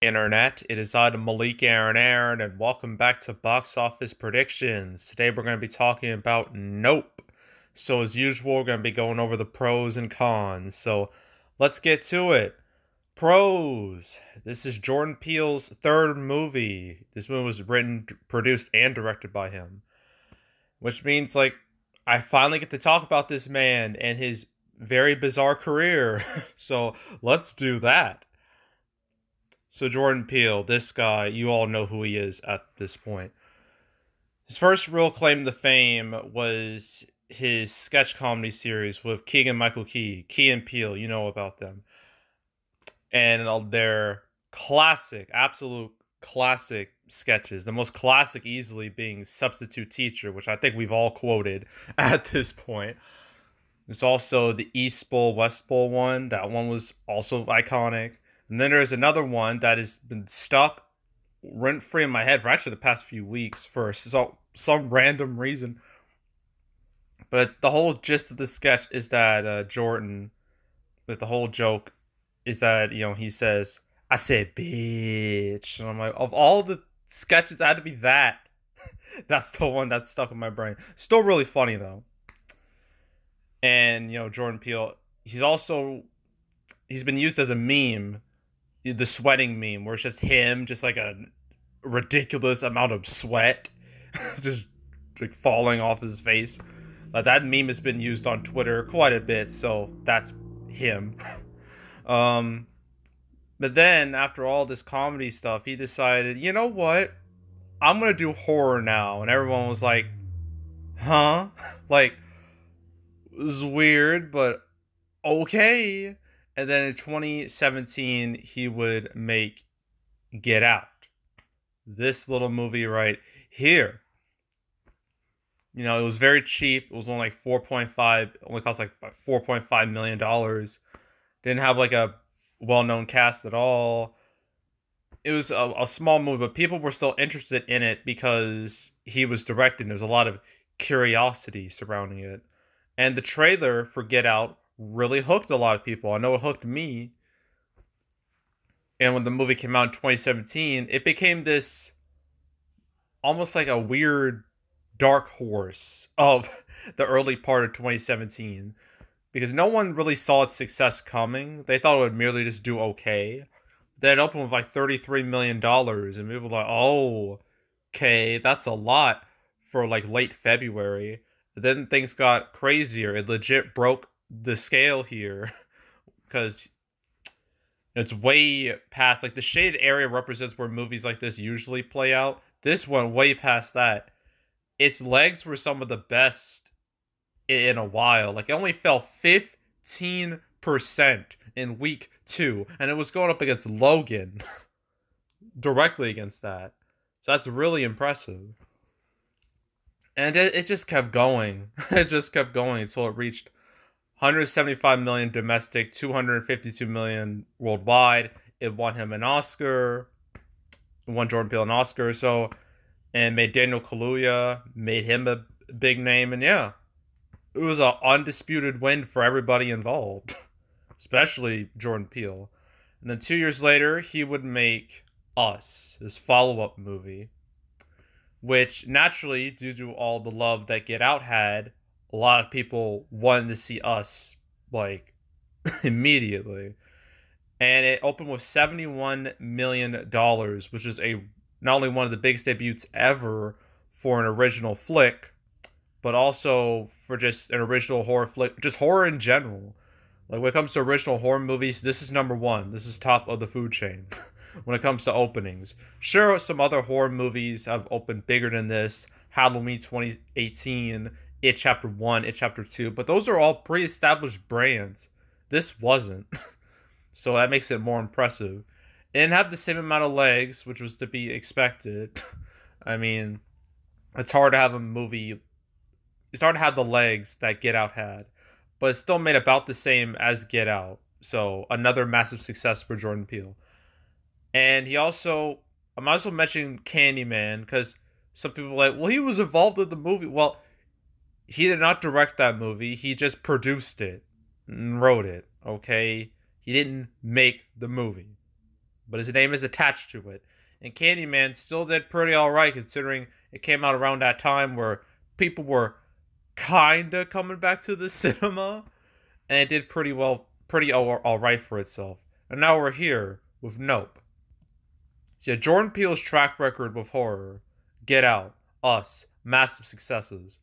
Internet, it is I, Malik Aaron, and welcome back to Box Office Predictions. Today we're going to be talking about Nope. So as usual, we're going to be going over the pros and cons. So let's get to it. Pros. This is Jordan Peele's third movie. This movie was written, produced, and directed by him. Which means, I finally get to talk about this man and his very bizarre career. So let's do that. So Jordan Peele, this guy, you all know who he is at this point. His first real claim to fame was his sketch comedy series with Keegan-Michael Key and Peele, you know about them. And their classic, absolute classic sketches. The most classic easily being Substitute Teacher, which I think we've all quoted at this point. There's also the East Bowl, West Bowl one. That one was also iconic. And then there's another one that has been stuck rent-free in my head for actually the past few weeks for some random reason. But the whole gist of the sketch is that the whole joke is that, he says, I said, bitch. And I'm like, of all the sketches, it had to be that. That's the one that's stuck in my brain. Still really funny, though. And, Jordan Peele, he's been used as a meme, the sweating meme, where it's just him, just like a ridiculous amount of sweat, just like falling off his face. That meme has been used on Twitter quite a bit, so that's him. But then, after all this comedy stuff, he decided, you know what? I'm gonna do horror now. And everyone was like, huh? Like, it was weird, but okay. And then in 2017, he would make Get Out. This little movie right here. It was very cheap. It was only like 4.5, only cost like $4.5 million. Didn't have like a well-known cast at all. It was a small movie, but people were still interested in it because he was directing. There was a lot of curiosity surrounding it. And the trailer for Get Out really hooked a lot of people. I know it hooked me. And when the movie came out in 2017, it became this almost like a weird dark horse of the early part of 2017. Because no one really saw its success coming. They thought it would merely just do okay. Then it opened with like $33 million. And people were like, oh, okay, that's a lot for like late February. But then things got crazier. It legit broke the scale here. Because it's way past, like the shaded area represents where movies like this usually play out. This went way past that. Its legs were some of the best in a while. Like, it only fell 15% in week 2. And it was going up against Logan. Directly against that. So that's really impressive. And it just kept going. It just kept going until it reached 175 million domestic, 252 million worldwide. It won him an Oscar. It won Jordan Peele an Oscar. And made Daniel Kaluuya, made him a big name. And yeah, it was an undisputed win for everybody involved, especially Jordan Peele. And then 2 years later, he would make Us, his follow-up movie, which naturally, due to all the love that Get Out had, a lot of people wanted to see Us, like, immediately. And it opened with $71 million, which is not only one of the biggest debuts ever for an original flick, but also for just an original horror flick, just horror in general. Like, when it comes to original horror movies, this is number one. This is top of the food chain when it comes to openings. Sure, some other horror movies have opened bigger than this. Halloween 2018, It Chapter 1, It Chapter 2, but those are all pre-established brands. This wasn't. So that makes it more impressive. It didn't have the same amount of legs, which was to be expected. I mean, it's hard to have a movie. It's hard to have the legs that Get Out had, but it still made about the same as Get Out. So another massive success for Jordan Peele. And I might as well mention Candyman, because some people are like, well, he was involved in the movie. Well, he did not direct that movie. He just produced it and wrote it, okay? He didn't make the movie. but his name is attached to it. And Candyman still did pretty alright considering it came out around that time where people were kinda coming back to the cinema, and it did pretty well, pretty alright for itself. And now we're here with Nope. So yeah, Jordan Peele's track record with horror, Get Out, Us, massive successes.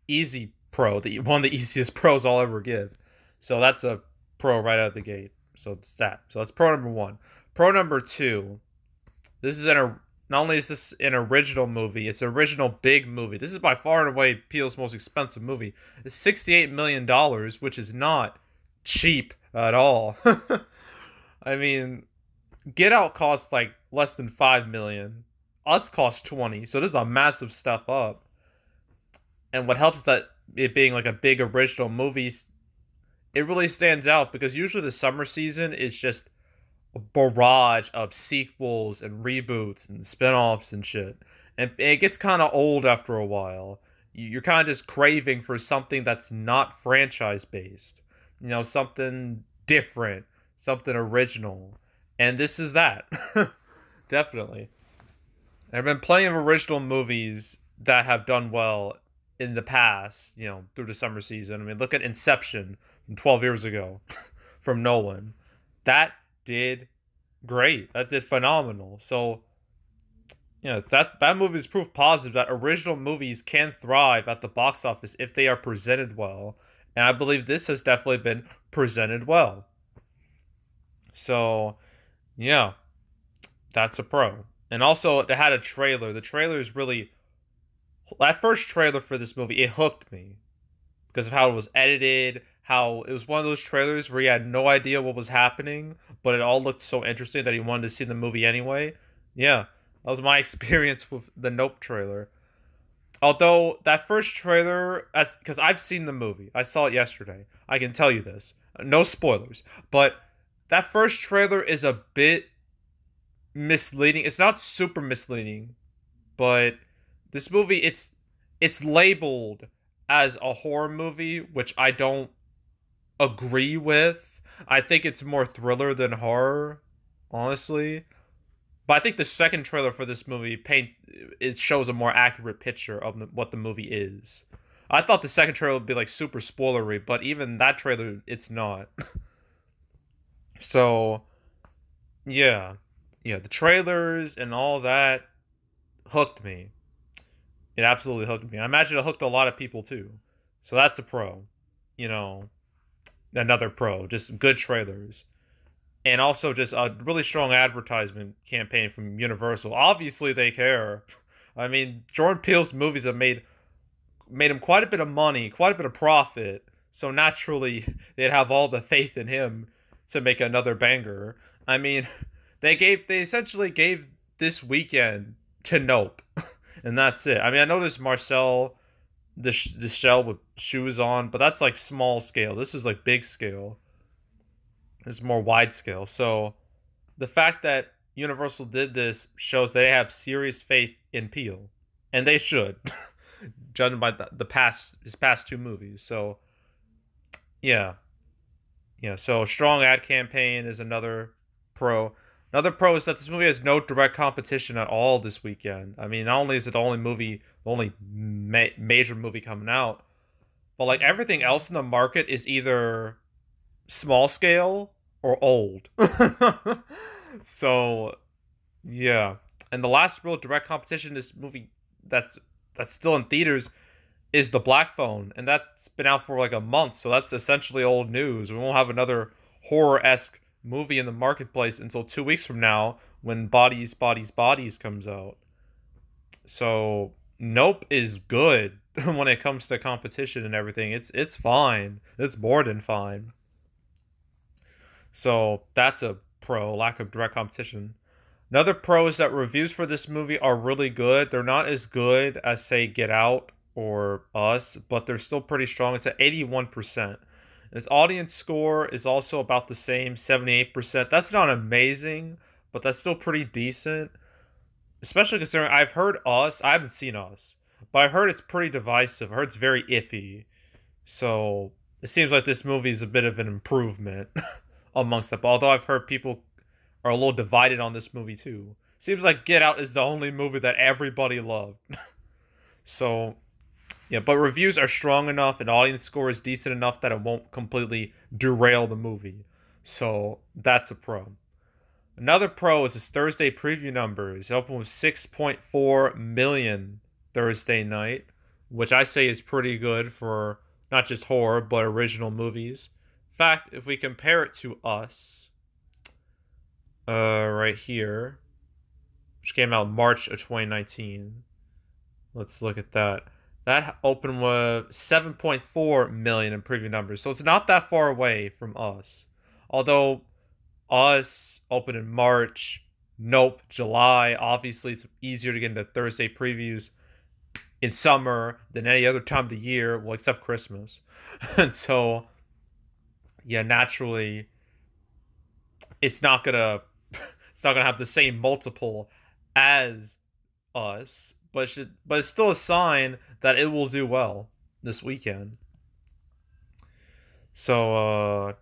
Easy pro, one of the easiest pros I'll ever give. So that's a pro right out of the gate. So it's that. So that's pro number 1. Pro number 2. This is not only is this an original movie, it's an original big movie. This is by far and away Peele's most expensive movie. It's $68 million, which is not cheap at all. I mean, Get Out costs like less than $5 million. Us cost 20, so this is a massive step up. And what helps is that it being like a big original movie, it really stands out because usually the summer season is just a barrage of sequels and reboots and spin-offs and shit. And it gets kind of old after a while. You're kind of just craving for something that's not franchise-based. You know, something different, something original. And this is that. Definitely. There have been plenty of original movies that have done well in the past, you know, through the summer season. I mean, look at Inception from 12 years ago from Nolan. That did great. That did phenomenal. So, you know, that movie is proof positive that original movies can thrive at the box office if they are presented well. And I believe this has definitely been presented well. So, yeah, that's a pro. And also, it had a trailer. The trailer is really... That first trailer for this movie, it hooked me. Because of how it was edited, how it was one of those trailers where you had no idea what was happening, but it all looked so interesting that you wanted to see the movie anyway. Yeah, that was my experience with the Nope trailer. Although, that first trailer, because I've seen the movie. I saw it yesterday. I can tell you this. No spoilers. But that first trailer is a bit misleading. It's not super misleading, but this movie, it's labeled as a horror movie, which I don't agree with. I think it's more thriller than horror, honestly. But I think the second trailer for this movie it shows a more accurate picture of what the movie is. I thought the second trailer would be like super spoilery, but even that trailer, it's not. So, yeah. Yeah, the trailers and all that hooked me. It absolutely hooked me. I imagine it hooked a lot of people too. So that's a pro. You know, another pro. Just good trailers. And also just a really strong advertisement campaign from Universal. Obviously they care. I mean, Jordan Peele's movies have made him quite a bit of money, quite a bit of profit. So naturally, they'd have all the faith in him to make another banger. I mean... They essentially gave this weekend to Nope. And that's it. I mean, I know there's Marcel the shell with shoes on, but that's like small scale. This is like big scale. It's more wide scale. So the fact that Universal did this shows they have serious faith in Peele. And they should. Judging by his past 2 movies. So yeah. Yeah, so strong ad campaign is another pro. Another pro is that this movie has no direct competition at all this weekend. I mean, not only is it the only major movie coming out, but like everything else in the market is either small scale or old. So, yeah. And the last real direct competition, this movie that's still in theaters, is The Black Phone, and that's been out for like a month, so that's essentially old news. We won't have another horror-esque movie in the marketplace until 2 weeks from now when Bodies comes out. So Nope is good when it comes to competition and everything. It's fine. It's more than fine. So that's a pro, lack of direct competition. Another pro is that reviews for this movie are really good. They're not as good as, say, Get Out or Us, but they're still pretty strong. It's at 81%. Its audience score is also about the same, 78%. That's not amazing, but that's still pretty decent. Especially considering I've heard Us. I haven't seen Us, but I've heard it's pretty divisive. I heard it's very iffy. So it seems like this movie is a bit of an improvement amongst them. Although I've heard people are a little divided on this movie too. Seems like Get Out is the only movie that everybody loved. So, yeah, but reviews are strong enough and audience score is decent enough that it won't completely derail the movie. So, that's a pro. Another pro is his Thursday preview numbers. It opened with 6.4 million Thursday night, which I say is pretty good for not just horror, but original movies. In fact, if we compare it to Us, right here, which came out March of 2019. Let's look at that. That opened with 7.4 million in preview numbers, so it's not that far away from Us. Although Us opened in March, Nope, July. Obviously, it's easier to get into Thursday previews in summer than any other time of the year, well, except Christmas. And so, yeah, naturally, it's not gonna have the same multiple as Us, but it's still a sign that it will do well this weekend. So,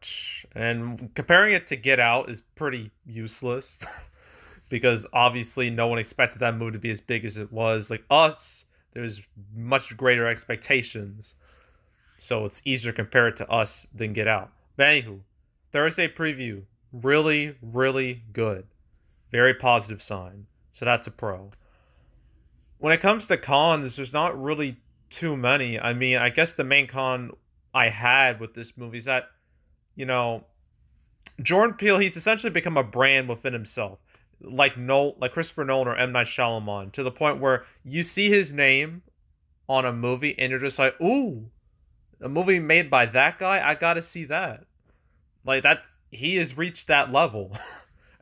and comparing it to Get Out is pretty useless because obviously no one expected that movie to be as big as it was. Like Us, there's much greater expectations, so it's easier to compare it to Us than Get Out. But anywho, Thursday preview, really, really good. Very positive sign. So that's a pro. When it comes to cons, there's not really too many. I mean, I guess the main con I had with this movie is that, Jordan Peele, he's essentially become a brand within himself. Like Christopher Nolan or M. Night Shyamalan, to the point where you see his name on a movie and you're just like, ooh, a movie made by that guy? I gotta see that. Like, he has reached that level.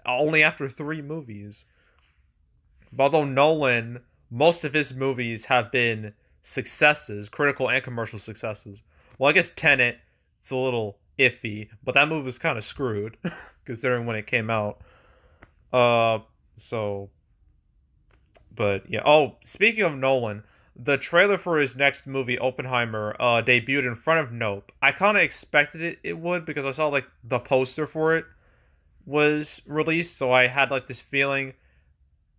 Only after 3 movies. But although Nolan, most of his movies have been successes, critical and commercial successes. Well, I guess Tenet, it's a little iffy, but that movie was kind of screwed, considering when it came out. But yeah. Oh, speaking of Nolan, the trailer for his next movie, Oppenheimer, debuted in front of Nope. I kind of expected it would, because I saw, like, the poster for it was released, so I had, like, this feeling,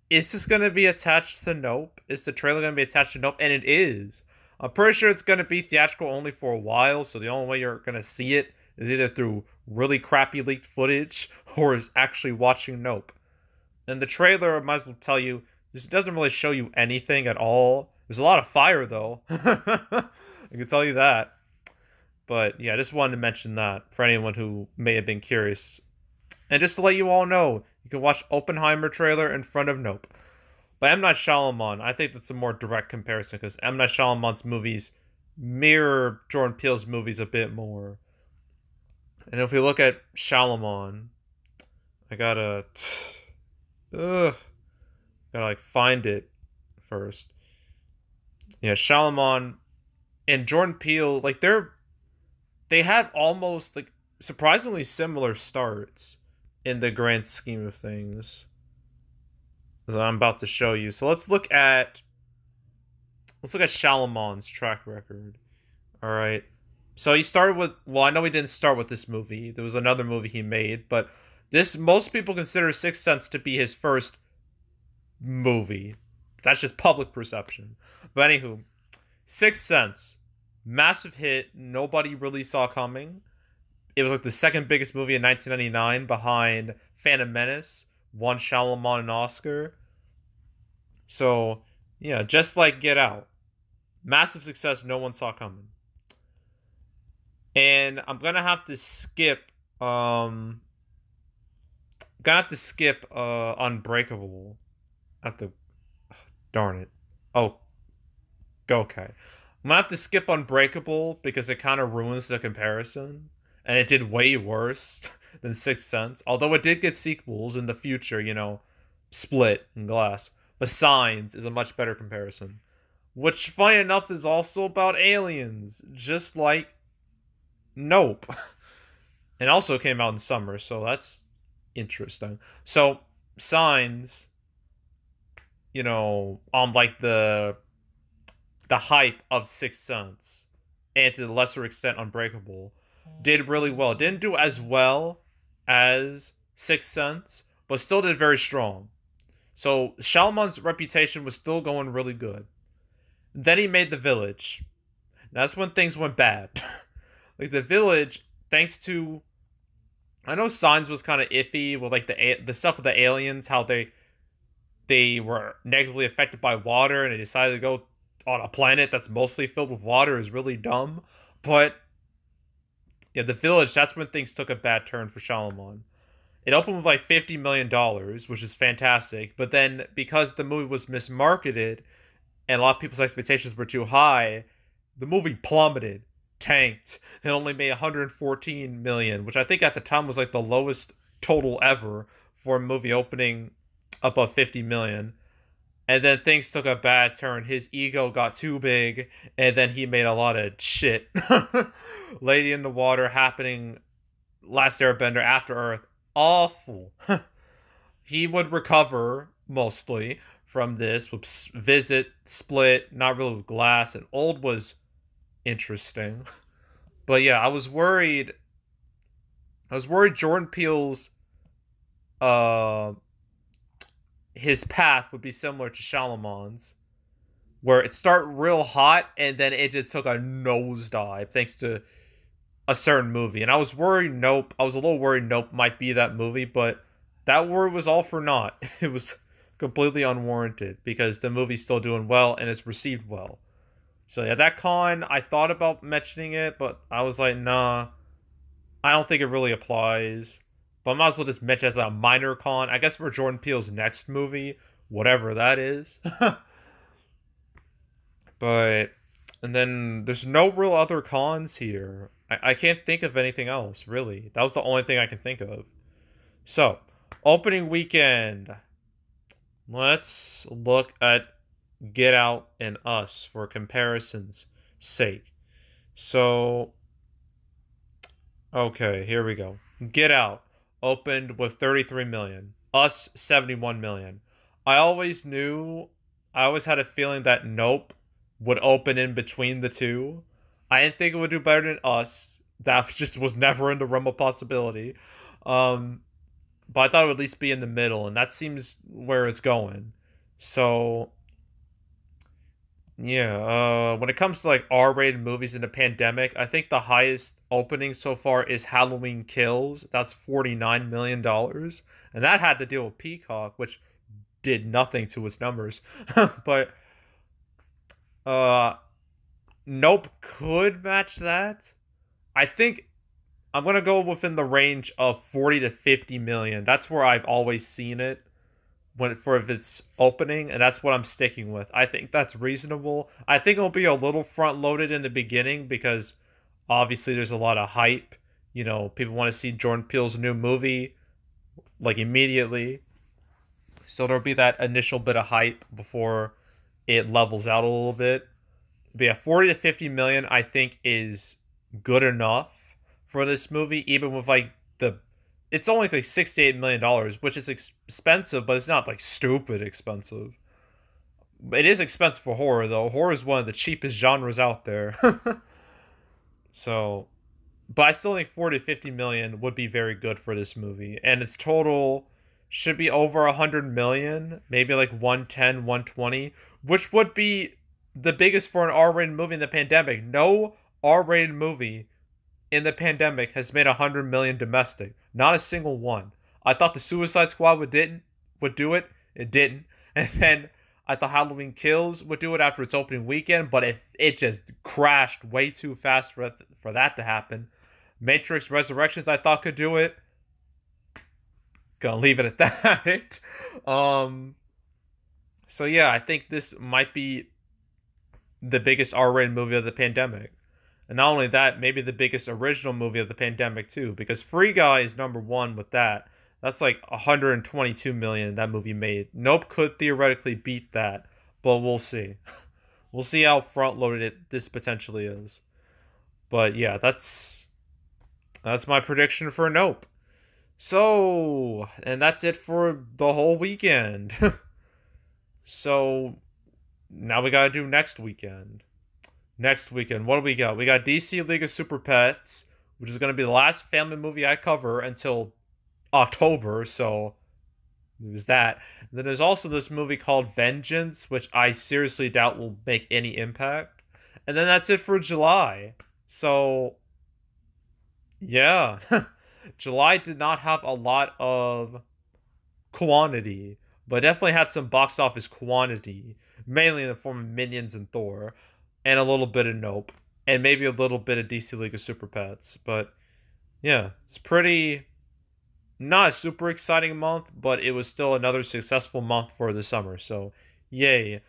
is this going to be attached to Nope? Is the trailer going to be attached to Nope? And it is. I'm pretty sure it's going to be theatrical only for a while, so the only way you're going to see it is either through really crappy leaked footage or is actually watching Nope. And the trailer, I might as well tell you, this doesn't really show you anything at all. There's a lot of fire, though. I can tell you that. But yeah, I just wanted to mention that for anyone who may have been curious. And just to let you all know, you can watch Oppenheimer trailer in front of Nope. But M. Night Shyamalan, I think that's a more direct comparison, because M. Night Shyamalan's movies mirror Jordan Peele's movies a bit more. And if we look at Shyamalan, I gotta like find it first. Yeah, Shyamalan and Jordan Peele, like they had almost like surprisingly similar starts in the grand scheme of things, as I'm about to show you. So let's look at Shyamalan's track record. All right. So he started with, well, I know he didn't start with this movie. There was another movie he made, but most people consider Sixth Sense to be his first movie. That's just public perception. But anywho, Sixth Sense, massive hit, nobody really saw coming. It was like the second biggest movie in 1999 behind Phantom Menace, won Shyamalan an Oscar. So, yeah, just like Get Out. Massive success, no one saw coming. And I'm gonna have to skip Unbreakable. Darn it. Oh, okay. I'm gonna have to skip Unbreakable because it kind of ruins the comparison. And it did way worse than Sixth Sense. Although it did get sequels in the future, Split and Glass. But Signs is a much better comparison. Which, funny enough, is also about aliens. Just like Nope. And also came out in summer, so that's interesting. So, Signs, on like the hype of Sixth Sense, and to the lesser extent Unbreakable, did really well. It didn't do as well as Sixth Sense, but still did very strong. So Shyamalan's reputation was still going really good. Then he made The Village. That's when things went bad. Like The Village, thanks to, I know Signs was kind of iffy with like the stuff with the aliens, how they were negatively affected by water and they decided to go on a planet that's mostly filled with water is really dumb. But yeah, The Village, that's when things took a bad turn for Shyamalan. It opened with like $50 million, which is fantastic. But then because the movie was mismarketed and a lot of people's expectations were too high, the movie plummeted, tanked. It only made 114 million, which I think at the time was like the lowest total ever for a movie opening above 50 million. And then things took a bad turn. His ego got too big, and then he made a lot of shit. Lady in the Water, Happening, Last Airbender, After Earth, awful. He would recover mostly from this with Visit, Split, not really with Glass, and Old was interesting. But yeah, I was worried Jordan Peele's his path would be similar to Shyamalan's, where it started real hot and then it just took a nosedive thanks to a certain movie. And I was worried I was a little worried Nope might be that movie, but that worry was all for naught. It was completely unwarranted because the movie's still doing well and it's received well. So yeah, that con, I thought about mentioning it, but I was like, nah, I don't think it really applies. But I might as well just mention it as a minor con. I guess for Jordan Peele's next movie, whatever that is. But, and then there's no real other cons here. I can't think of anything else, really. That was the only thing I can think of. So, opening weekend. Let's look at Get Out and Us for comparison's sake. So, okay, here we go. Get Out opened with 33 million. Us, 71 million. I always had a feeling that Nope would open in between the two. I didn't think it would do better than Us. That just was never in the realm of possibility. But I thought it would at least be in the middle, and that seems where it's going. So, yeah, when it comes to like R-rated movies in the pandemic, I think the highest opening so far is Halloween Kills. That's $49 million. And that had to deal with Peacock, which did nothing to its numbers. But Nope could match that. I think I'm going to go within the range of 40 to 50 million. That's where I've always seen it for if it's opening, and that's what I'm sticking with. I think that's reasonable. I think it'll be a little front loaded in the beginning because obviously there's a lot of hype. You know, people want to see Jordan Peele's new movie like immediately. So there'll be that initial bit of hype before it levels out a little bit. But yeah, 40 to 50 million I think is good enough for this movie, even with like it's only like $68 million, which is expensive, but it's not like stupid expensive. It is expensive for horror, though. Horror is one of the cheapest genres out there. So, but I still think 40 to 50 million would be very good for this movie. And its total should be over 100 million, maybe like 110, 120, which would be the biggest for an R-rated movie in the pandemic. No R-rated movie in the pandemic has made 100 million domestic. Not a single one. I thought the Suicide Squad would do it. It didn't. And then I thought Halloween Kills would do it after its opening weekend, but it just crashed way too fast for that to happen. Matrix Resurrections I thought could do it. Gonna leave it at that. So yeah, I think this might be the biggest R-rated movie of the pandemic. And not only that, maybe the biggest original movie of the pandemic too, because Free Guy is number one with that. That's like 122 million that movie made. Nope could theoretically beat that, but we'll see. We'll see how front-loaded this potentially is. But yeah, that's my prediction for Nope. So, and that's it for the whole weekend. So, now we gotta do next weekend. Next weekend, what do we got? We got DC League of Super Pets, which is going to be the last family movie I cover until October, so There's that. And then there's also this movie called Vengeance, which I seriously doubt will make any impact. And then that's it for July. So, yeah. July did not have a lot of quantity, but definitely had some box office quantity, mainly in the form of Minions and Thor, and a little bit of Nope, and maybe a little bit of DC League of Super Pets. But yeah, it's pretty not a super exciting month, but it was still another successful month for the summer. So, yay.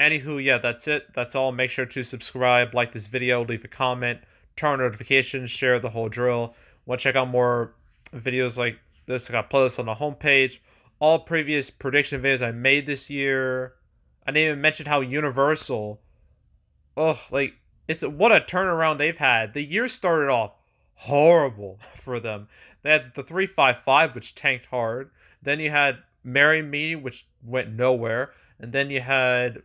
Anywho, yeah, that's it. That's all. Make sure to subscribe, like this video, leave a comment, turn on notifications, share the whole drill. Want to check out more videos like this? I got playlists on the homepage. All previous prediction videos I made this year. I didn't even mention how Universal. Ugh, like, it's what a turnaround they've had. The year started off horrible for them. They had the 355, which tanked hard. Then you had Marry Me, which went nowhere. And then you had,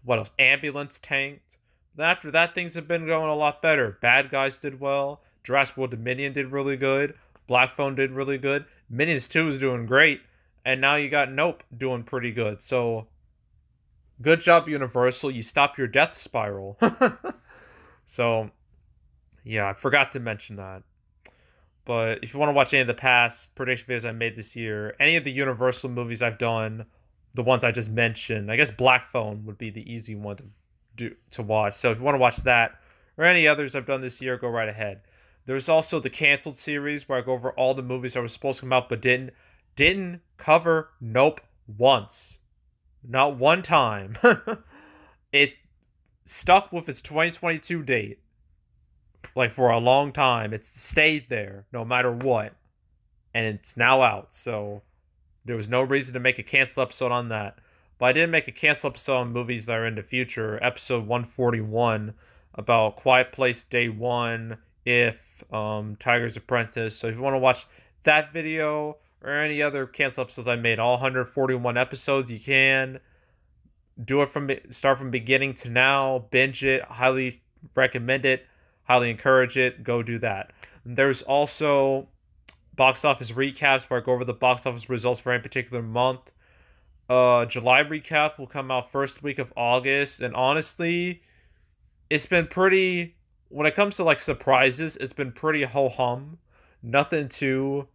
what else? Ambulance tanked. Then after that, things have been going a lot better. Bad Guys did well. Jurassic World Dominion did really good. Black Phone did really good. Minions 2 is doing great. And now you got Nope doing pretty good. So, good job, Universal. You stopped your death spiral. So, yeah, I forgot to mention that. But if you want to watch any of the past prediction videos I made this year, any of the Universal movies I've done, the ones I just mentioned, I guess Black Phone would be the easy one to watch. So if you want to watch that or any others I've done this year, go right ahead. There's also the Canceled series where I go over all the movies that were supposed to come out but didn't cover Nope once. Not one time. It stuck with its 2022 date. Like, for a long time. It's stayed there, no matter what. And it's now out, so there was no reason to make a cancel episode on that. But I did make a cancel episode on movies that are in the future. Episode 141 about Quiet Place Day 1, If, Tiger's Apprentice. So if you want to watch that video or any other cancel episodes I made, all 141 episodes, you can. Do it start from beginning to now. Binge it. Highly recommend it. Highly encourage it. Go do that. There's also box office recaps where I go over the box office results for any particular month. July recap will come out first week of August. And honestly, it's been pretty... When it comes to, like, surprises, it's been pretty ho-hum. Nothing too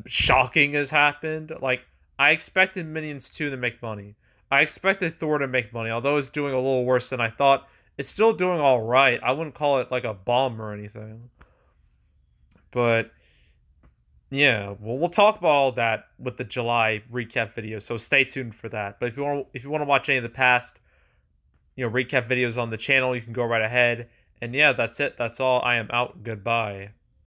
shocking has happened. Like, I expected Minions 2 to make money. I expected Thor to make money, although it's doing a little worse than I thought. It's still doing all right. I wouldn't call it like a bomb or anything. But yeah, well, we'll talk about all that with the July recap video. So stay tuned for that. But if you want to watch any of the past, recap videos on the channel, you can go right ahead. And yeah, that's it. That's all. I am out. Goodbye.